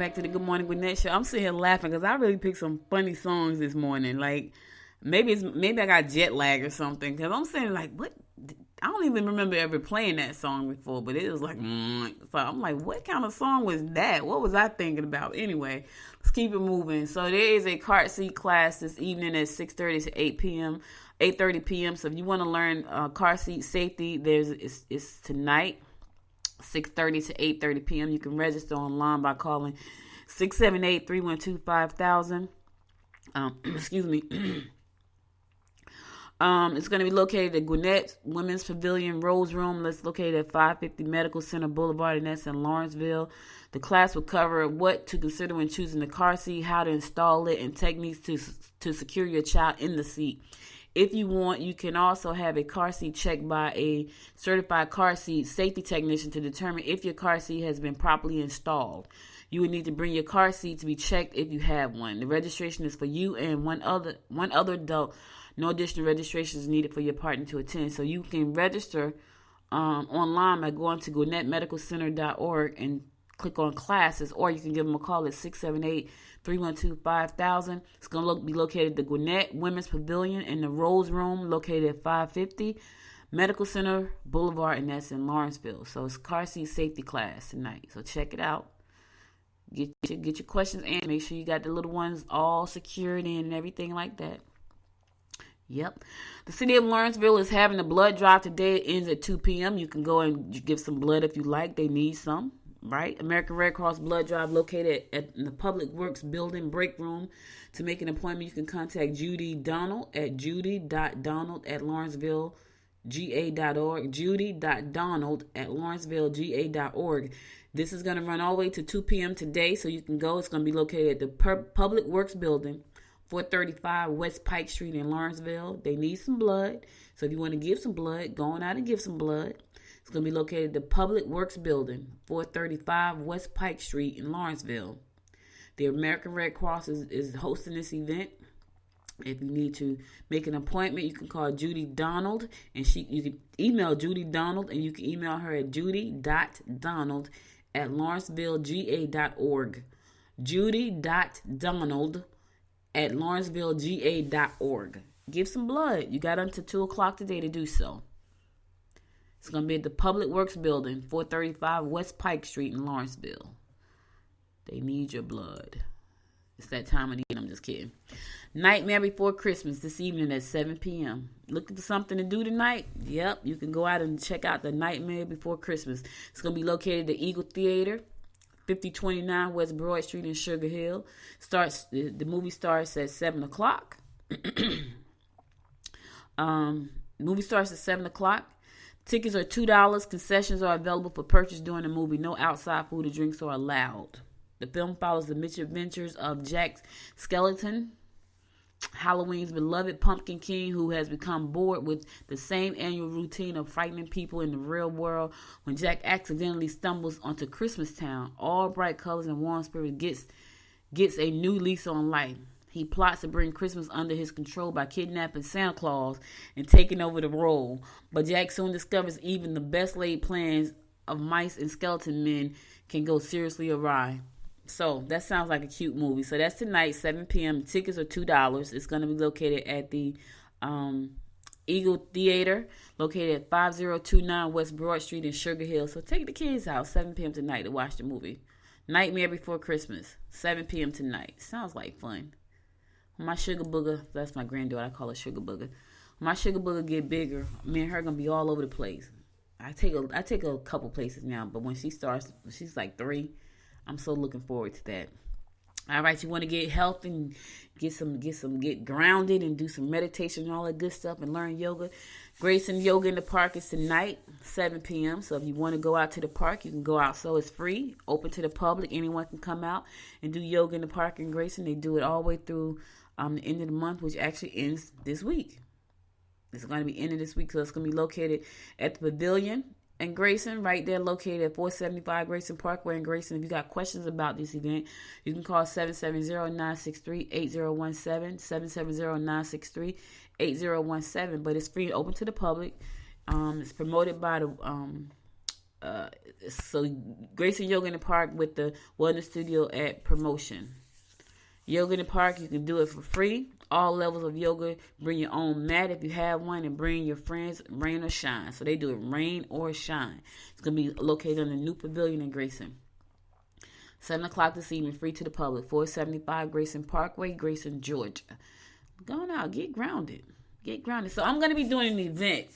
back to the Good Morning Gwinnett show. I'm sitting here laughing because I really picked some funny songs this morning. Like, maybe I got jet lag or something, because I'm saying, like, what? I don't even remember ever playing that song before, but it was like, so I'm like, what kind of song was that? What was I thinking about? Anyway, let's keep it moving. So there is a car seat class this evening at 6:30 to 8:30 p.m. So if you want to learn car seat safety, it's tonight, 6:30 to 8:30 p.m. You can register online by calling 678-312-5000. Excuse me. It's going to be located at Gwinnett Women's Pavilion Rose Room. That's located at 550 Medical Center Boulevard, and that's in Lawrenceville. The class will cover what to consider when choosing the car seat, how to install it, and techniques to secure your child in the seat. If you want, you can also have a car seat checked by a certified car seat safety technician to determine if your car seat has been properly installed. You would need to bring your car seat to be checked if you have one. The registration is for you and one other adult. No additional registration is needed for your partner to attend. So you can register online by going to GwinnettMedicalCenter.org and click on classes, or you can give them a call at 678-312-5000. It's going to be located at the Gwinnett Women's Pavilion in the Rose Room, located at 550 Medical Center Boulevard, and that's in Lawrenceville. So it's car seat safety class tonight. So check it out. Get your questions answered. Make sure you got the little ones all secured in and everything like that. Yep. The city of Lawrenceville is having a blood drive today. It ends at 2 p.m. You can go and give some blood if you like. They need some, right? American Red Cross blood drive located at the Public Works Building break room. To make an appointment, you can contact Judy Donald at judy.donald@lawrencevillega.org. judy.donald@lawrencevillega.org. This is going to run all the way to 2 p.m. today, so you can go. It's going to be located at the Public Works Building, 435 West Pike Street in Lawrenceville. They need some blood. So if you want to give some blood, go on out and give some blood. It's going to be located at the Public Works Building, 435 West Pike Street in Lawrenceville. The American Red Cross is hosting this event. If you need to make an appointment, you can call Judy Donald, and you can email Judy Donald, and you can email her at judy.donald@lawrencevillega.org. judy.donald@lawrencevillega.org. Give some blood. You got until 2 o'clock today to do so. It's going to be at the Public Works Building, 435 West Pike Street in Lawrenceville. They need your blood. It's that time of the year. I'm just kidding. Nightmare Before Christmas this evening at 7 p.m. Looking for something to do tonight? Yep, you can go out and check out the Nightmare Before Christmas. It's going to be located at the Eagle Theater, 5029 West Broad Street in Sugar Hill. The movie starts at 7 o'clock. Movie starts at 7 o'clock. Tickets are $2. Concessions are available for purchase during the movie. No outside food or drinks are allowed. The film follows the misadventures of Jack Skellington, Halloween's beloved Pumpkin King, who has become bored with the same annual routine of frightening people in the real world. When Jack accidentally stumbles onto Christmas Town, all bright colors and warm spirit gets a new lease on life. He plots to bring Christmas under his control by kidnapping Santa Claus and taking over the role. But Jack soon discovers even the best laid plans of mice and skeleton men can go seriously awry. So that sounds like a cute movie. So that's tonight, 7 p.m. Tickets are $2. It's going to be located at the Eagle Theater, located at 5029 West Broad Street in Sugar Hill. So take the kids out, 7 p.m. tonight to watch the movie. Nightmare Before Christmas, 7 p.m. tonight. Sounds like fun. My sugar booger, that's my granddaughter, I call her sugar booger. My sugar booger get bigger, me and her going to be all over the place. I take a couple places now, but when she's like 3, I'm so looking forward to that. All right, you want to get healthy and get grounded and do some meditation and all that good stuff and learn yoga. Grayson Yoga in the Park is tonight, 7 p.m. So if you want to go out to the park, you can go out. So it's free, open to the public. Anyone can come out and do yoga in the park in Grayson. They do it all the way through the end of the month, which actually ends this week. It's going to be ending this week, so it's going to be located at the Pavilion in Grayson, right there, located at 475 Grayson Parkway in Grayson. If you got questions about this event, you can call 770-963-8017, 770-963-8017. But it's free and open to the public. It's promoted by the So Grayson Yoga in the Park with the Wellness Studio at promotion. Yoga in the Park, you can do it for free. All levels of yoga. Bring your own mat if you have one, and bring your friends, rain or shine. So they do it rain or shine. It's going to be located in the new pavilion in Grayson. 7 o'clock this evening, free to the public. 475 Grayson Parkway, Grayson, Georgia. Go on out, get grounded. Get grounded. So I'm going to be doing an event.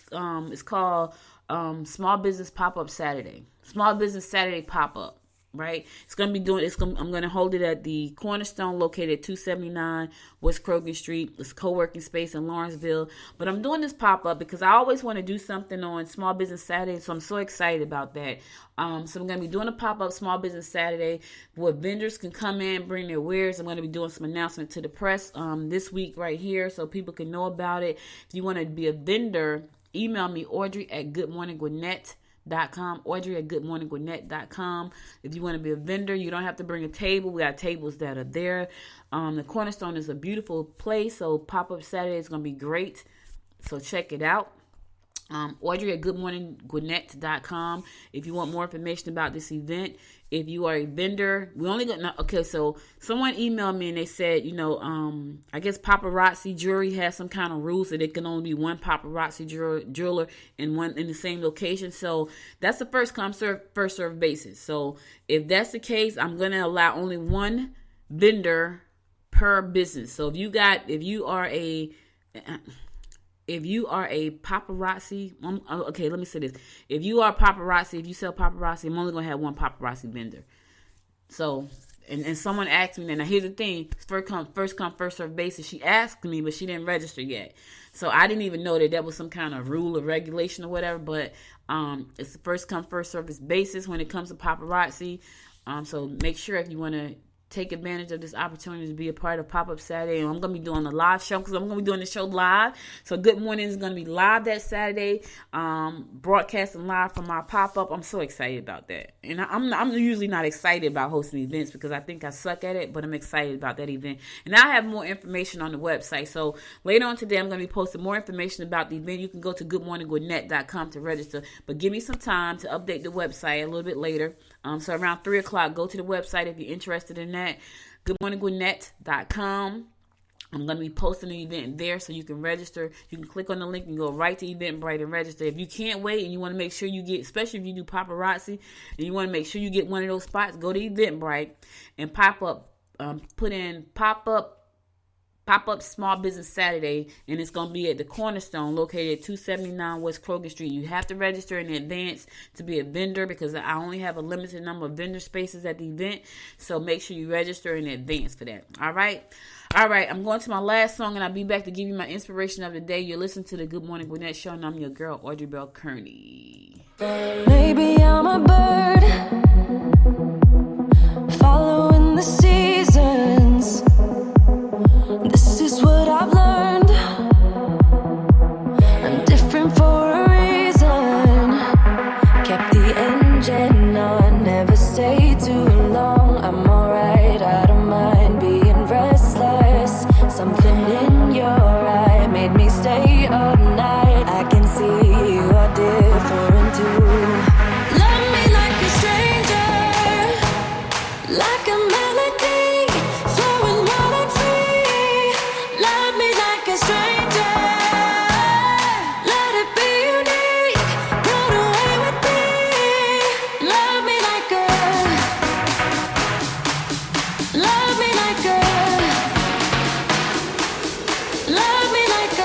It's called Small Business Pop-Up Saturday. Small Business Saturday Pop-Up, right? I'm going to hold it at the Cornerstone located at 279 West Krogan Street. It's a co-working space in Lawrenceville. But I'm doing this pop-up because I always want to do something on Small Business Saturday, so I'm so excited about that. So I'm going to be doing a pop-up Small Business Saturday where vendors can come in, bring their wares. I'm going to be doing some announcement to the press this week right here so people can know about it. If you want to be a vendor, email me, Audrey@goodmorninggwinnett.com. Audrey@goodmorninggwinnett.com. If you want to be a vendor, you don't have to bring a table. We got tables that are there. The Cornerstone is a beautiful place, so pop-up Saturday is going to be great. So check it out. Audrey@goodmorninggwinnett.com. If you want more information about this event, if you are a vendor, so someone emailed me and they said, I guess paparazzi jewelry has some kind of rules that it can only be one paparazzi jeweler in the same location. So that's the first come first serve basis. So if that's the case, I'm going to allow only one vendor per business. So if you are a paparazzi, let me say this. If you are paparazzi, if you sell paparazzi, I'm only going to have one paparazzi vendor. So, and someone asked me, now here's the thing, first come, first serve basis. She asked me, but she didn't register yet. So I didn't even know that was some kind of rule or regulation or whatever, but it's the first come, first service basis when it comes to paparazzi. So make sure if you want to take advantage of this opportunity to be a part of Pop-Up Saturday. And I'm going to be doing a live show because I'm going to be doing the show live. So Good Morning is going to be live that Saturday, broadcasting live from our pop-up. I'm so excited about that. And I'm usually not excited about hosting events because I think I suck at it, but I'm excited about that event. And I have more information on the website. So later on today, I'm going to be posting more information about the event. You can go to goodmorninggwinnett.com to register. But give me some time to update the website a little bit later. So around 3 o'clock, go to the website if you're interested in that. goodmorninggwinnett.com. I'm going to be posting the event there so you can register. You can click on the link and go right to Eventbrite and register. If you can't wait and you want to make sure you get, especially if you do paparazzi, and you want to make sure you get one of those spots, go to Eventbrite and put in pop-up Small Business Saturday, and it's going to be at the Cornerstone located at 279 West Krogan Street. You have to register in advance to be a vendor because I only have a limited number of vendor spaces at the event, so make sure you register in advance for that. All right, I'm going to my last song, and I'll be back to give you my inspiration of the day. You're listening to the Good Morning Gwinnett Show, and I'm your girl, Audrey Bell Kearney. Maybe I'm a bird following the seasons. This is what I've learned. I'm different for a reason. Kept the engine on, never stayed too long. I'm alright, I don't mind being restless. Something in your eye made me stay up night. I can see you are different too. Love me like a stranger, like a melody flowing wild and free. Love me like a stranger, let it be unique, run away with me. Love me like a, love me like a, love me like a, love me like a.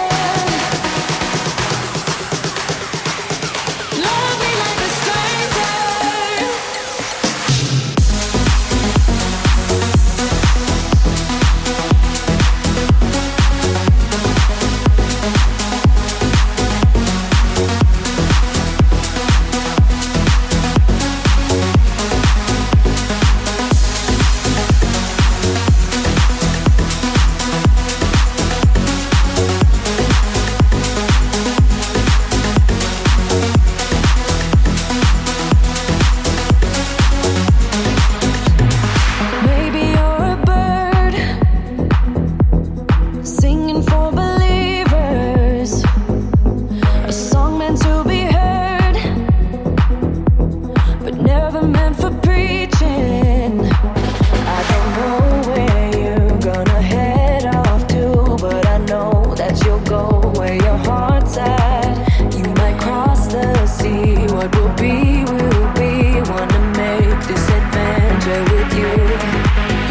be, we'll be one to make this adventure with you.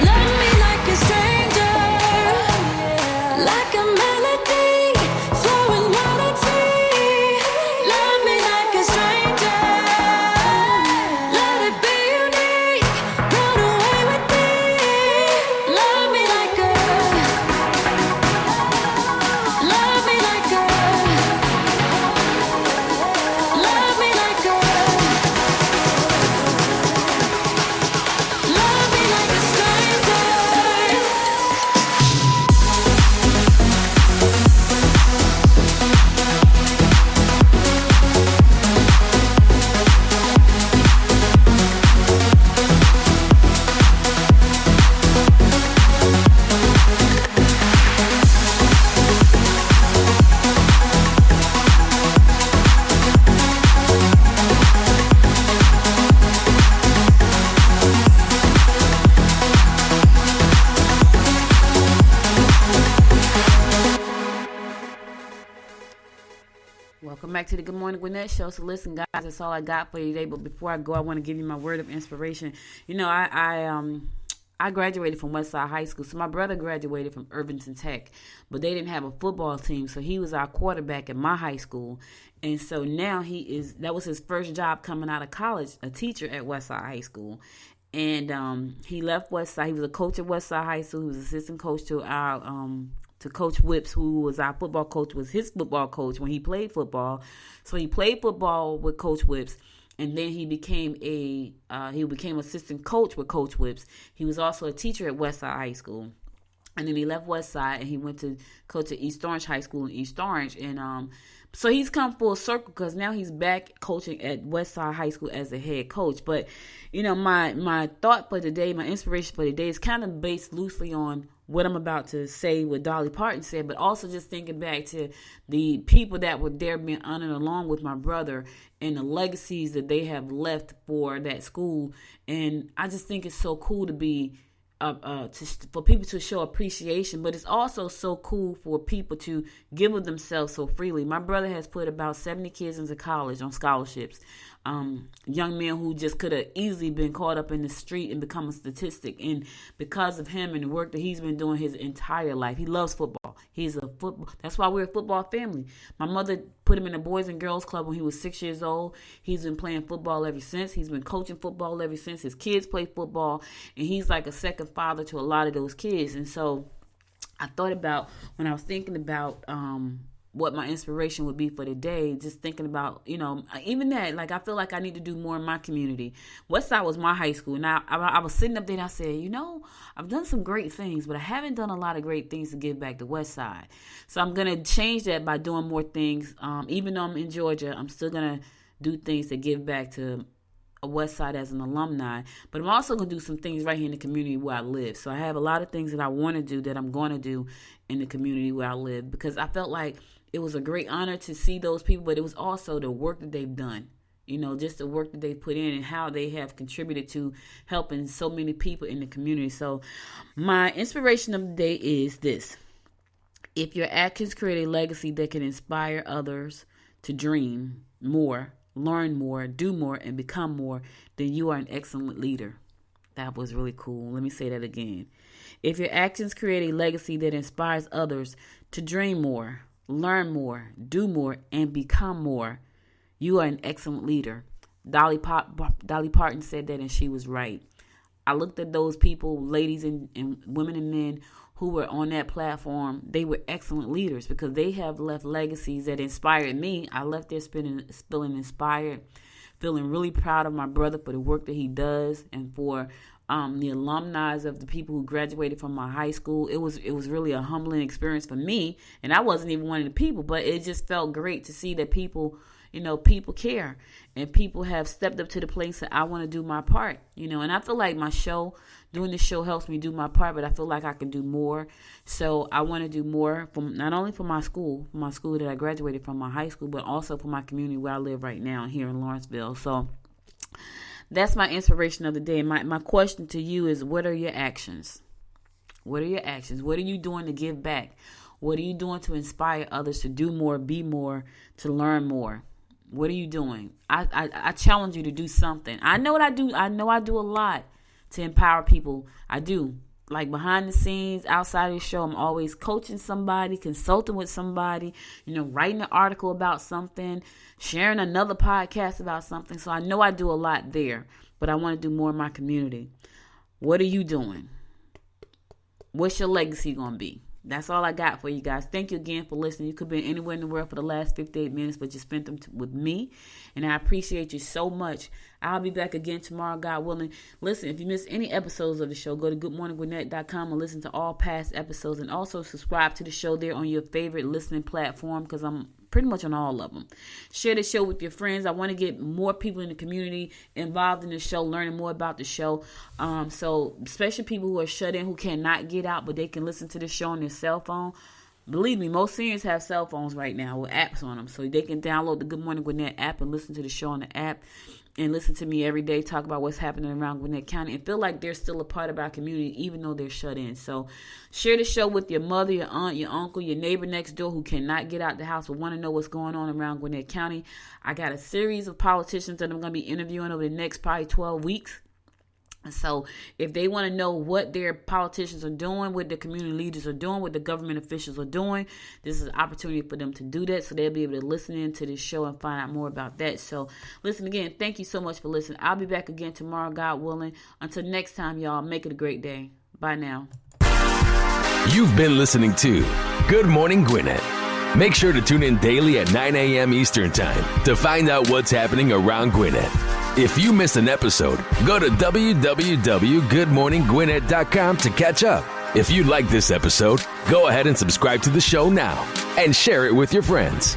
Love me like a stranger, like a melody flowing out at sea. Love me like a stranger, let it be unique, run away with me. Love me like a, love me like a, love me like a, love me like a stranger. Welcome back to the Good Morning Gwinnett Show. So listen, guys, that's all I got for you today. But before I go, I want to give you my word of inspiration. You know, I graduated from Westside High School. So my brother graduated from Irvington Tech, but they didn't have a football team. So he was our quarterback at my high school. And so now that was his first job coming out of college, a teacher at Westside High School. And he left Westside. He was a coach at Westside High School. He was assistant coach to Coach Whips, who was our football coach, was his football coach when he played football. So he played football with Coach Whips, and then he became assistant coach with Coach Whips. He was also a teacher at Westside High School. And then he left Westside and he went to coach at East Orange High School in East Orange. And so he's come full circle because now he's back coaching at Westside High School as the head coach. But, you know, my thought for today, my inspiration for today is kind of based loosely on what I'm about to say, what Dolly Parton said, but also just thinking back to the people that were there being honored along with my brother and the legacies that they have left for that school. And I just think it's so cool to be for people to show appreciation, but it's also so cool for people to give of themselves so freely. My brother has put about 70 kids into college on scholarships. Young men who just could have easily been caught up in the street and become a statistic. And because of him and the work that he's been doing his entire life, he loves football. That's why we're a football family. My mother put him in the Boys and Girls Club when he was 6 years old. He's been playing football ever since. He's been coaching football ever since. His kids play football, and he's like a second father to a lot of those kids. And so I thought about, when I was thinking about what my inspiration would be for the day, just thinking about, you know, even that, like, I feel like I need to do more in my community. Westside was my high school. Now, I was sitting up there and I said, you know, I've done some great things, but I haven't done a lot of great things to give back to Westside. So I'm going to change that by doing more things. Even though I'm in Georgia, I'm still going to do things to give back to Westside as an alumni, but I'm also going to do some things right here in the community where I live. So I have a lot of things that I want to do that I'm going to do in the community where I live, because I felt like it was a great honor to see those people, but it was also the work that they've done, you know, just the work that they put in and how they have contributed to helping so many people in the community. So my inspiration of the day is this: if your actions create a legacy that can inspire others to dream more, learn more, do more, and become more, then you are an excellent leader. That was really cool. Let me say that again. If your actions create a legacy that inspires others to dream more, learn more, do more, and become more, you are an excellent leader. Dolly Parton said that, and she was right. I looked at those people, ladies and women and men who were on that platform. They were excellent leaders because they have left legacies that inspired me. I left there feeling inspired, feeling really proud of my brother for the work that he does, and for the alumni of the people who graduated from my high school. It was really a humbling experience for me, and I wasn't even one of the people, but it just felt great to see that people, you know, people care, and people have stepped up to the place that I want to do my part, you know. And I feel like doing this show helps me do my part, but I feel like I can do more. So I want to do more, not only for my school that I graduated from, my high school, but also for my community where I live right now here in Lawrenceville. So that's my inspiration of the day. My question to you is, what are your actions? What are your actions? What are you doing to give back? What are you doing to inspire others to do more, be more, to learn more? What are you doing? I challenge you to do something. I know what I do. I know I do a lot to empower people. I do. Like behind the scenes, outside of the show, I'm always coaching somebody, consulting with somebody, writing an article about something, sharing another podcast about something. So I know I do a lot there, but I want to do more in my community. What are you doing? What's your legacy going to be? That's all I got for you guys. Thank you again for listening. You could be anywhere in the world for the last 58 minutes, but you spent them with me, and I appreciate you so much. I'll be back again tomorrow, God willing. Listen, if you missed any episodes of the show, go to goodmorninggwinnett.com and listen to all past episodes, and also subscribe to the show there on your favorite listening platform, because I'm pretty much on all of them. Share the show with your friends. I want to get more people in the community involved in the show, learning more about the show. So especially people who are shut in, who cannot get out, but they can listen to the show on their cell phone. Believe me, most seniors have cell phones right now with apps on them. So they can download the Good Morning Gwinnett app and listen to the show on the app, and listen to me every day talk about what's happening around Gwinnett County, and feel like they're still a part of our community even though they're shut in. So share the show with your mother, your aunt, your uncle, your neighbor next door who cannot get out the house but want to know what's going on around Gwinnett County. I got a series of politicians that I'm going to be interviewing over the next probably 12 weeks. So if they want to know what their politicians are doing, what the community leaders are doing, what the government officials are doing, this is an opportunity for them to do that. So they'll be able to listen into this show and find out more about that. So listen again, thank you so much for listening. I'll be back again tomorrow, God willing. Until next time, y'all, make it a great day. Bye now. You've been listening to Good Morning Gwinnett. Make sure to tune in daily at 9 a.m. Eastern Time to find out what's happening around Gwinnett. If you missed an episode, go to www.goodmorninggwinnett.com to catch up. If you like this episode, go ahead and subscribe to the show now and share it with your friends.